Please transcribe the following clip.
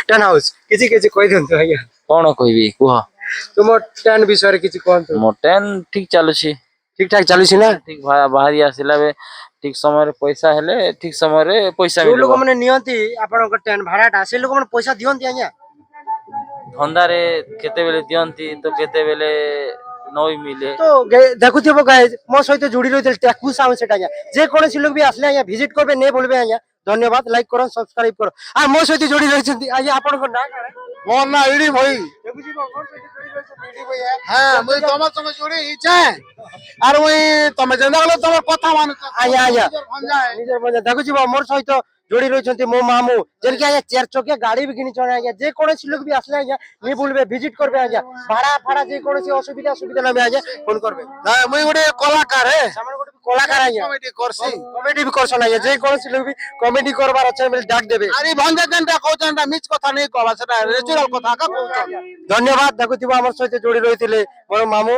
Ten house କିଛି କିଛି କହିଦିଅନ୍ତୁ ଆଜ୍ଞା। କଣ କହିବି କୁହ। ତୁମ ଟେନ୍ ବିଷୟରେ କିଛି କୁହନ୍ତୁ। ମୋ ଟ୍ରେନ ଠିକ ଚାଲୁଛି। ଠିକ ଠାକ ଚାଲୁଛି ନା? ଠିକ ବାହାରି ଆସିଲା ବେ ଠିକ ସମୟରେ ପଇସା ହେଲେ ଠିକ ସମୟରେ ପଇସା ଯୋଉ ମିଳିବ। ଲୋକମାନେ ନିଅନ୍ତି ଆପଣଙ୍କ ଟେନ୍ ଭଡାଟା ସେ ଲୋକମାନେ ପଇସା ଦିଅନ୍ତି ଆଜ୍ଞା? ଧନ୍ଦାରେ କେତେବେଳେ ଦିଅନ୍ତି ତ କେତେବେଳେ ନଇ ମିଳେ। ତ ଦେଖୁଥିବ ଗାଇଜ ମୋ ସହିତ ଯୋଡ଼ି ରହିଥିଲେ ଟ୍ୟାକୁ ସାଉଣ୍ଡ ସେଟା ଆଜ୍ଞା ଯେକୌଣସି ଲୋକ ବି ଆସିଲେ ଆଜ୍ଞା ଭିଜିଟ କରିବେ ନେ ବୋଲବେ ଆଜ୍ଞା ଧନ୍ୟବାଦ ଲାଇକ୍ କର ସବସ୍କ୍ରାଇବ କର। ଆଉ ମୋ ସହିତ ଯୋଡ଼ି ରହିଛନ୍ତି ଆଜ୍ଞା ଆପଣଙ୍କ ନାଁ କଣ? ମୋ ନା ଇଡି ଭାଇ। ଦେଖୁଛି ମୋ ସହିତ ଯୋଡ଼ି ରହିଛନ୍ତି ଇଡି ଭैया। হ্যাঁ মুই তোমার সঙ্গে জুড়ি ইছে আর মুই তুমি যেন গেল তোমার কথা মানুষ ଆଜ୍ଞା ଆଜ୍ଞା ନିଜର ମଜା ଦେଖୁଛି ମୋର ସହିତ ଯୋଡ଼ି ରହିଛନ୍ତି ମୋ ମାମୁଁ ଯେକି ଆଜ୍ଞା 4 ଚକିଆ ଗାଡି ବି କିଣିଛନ୍ତି ଆଜ୍ଞା ଯେକୌଣସି ଲୋକ ବି ଆସିଲେ ଆଜ୍ଞା ନି ବୁଲବେ ଭିଜିଟ କରିବେ ଆଜ୍ଞା ଭାড়ା ଫାড়ା ଯେକୌଣସି ଅସୁବିଧା ସୁବିଧା ନେବେ ଆଜ୍ଞା ଫୋନ করবে। হ্যাঁ মুই গোটে কলাকার হে ସେମାନେ ଗୋଟେ କଳାକାର ଆଜ୍ଞା কমেডি করছি କମେଡି ବି କରସନ୍ ଆଜ୍ଞା ଯେକୌଣସି ଲୋକ ବି କମେଡି କରବାର ଅଛି ବୋଲି ଡାକ ଦେବେ। আরে ভঞ্জা যেনটা কହୁছেন এটা মিছ কথা নেই কবা সেটা ন্যাচুরাল কথা কা কହୁছেন। ଧନ୍ୟବାଦ ଦେଖୁଥିବ ଆମର ସହିତ ଯୋଡ଼ି ରହିଥିଲେ ମୋର ମାମୁଁ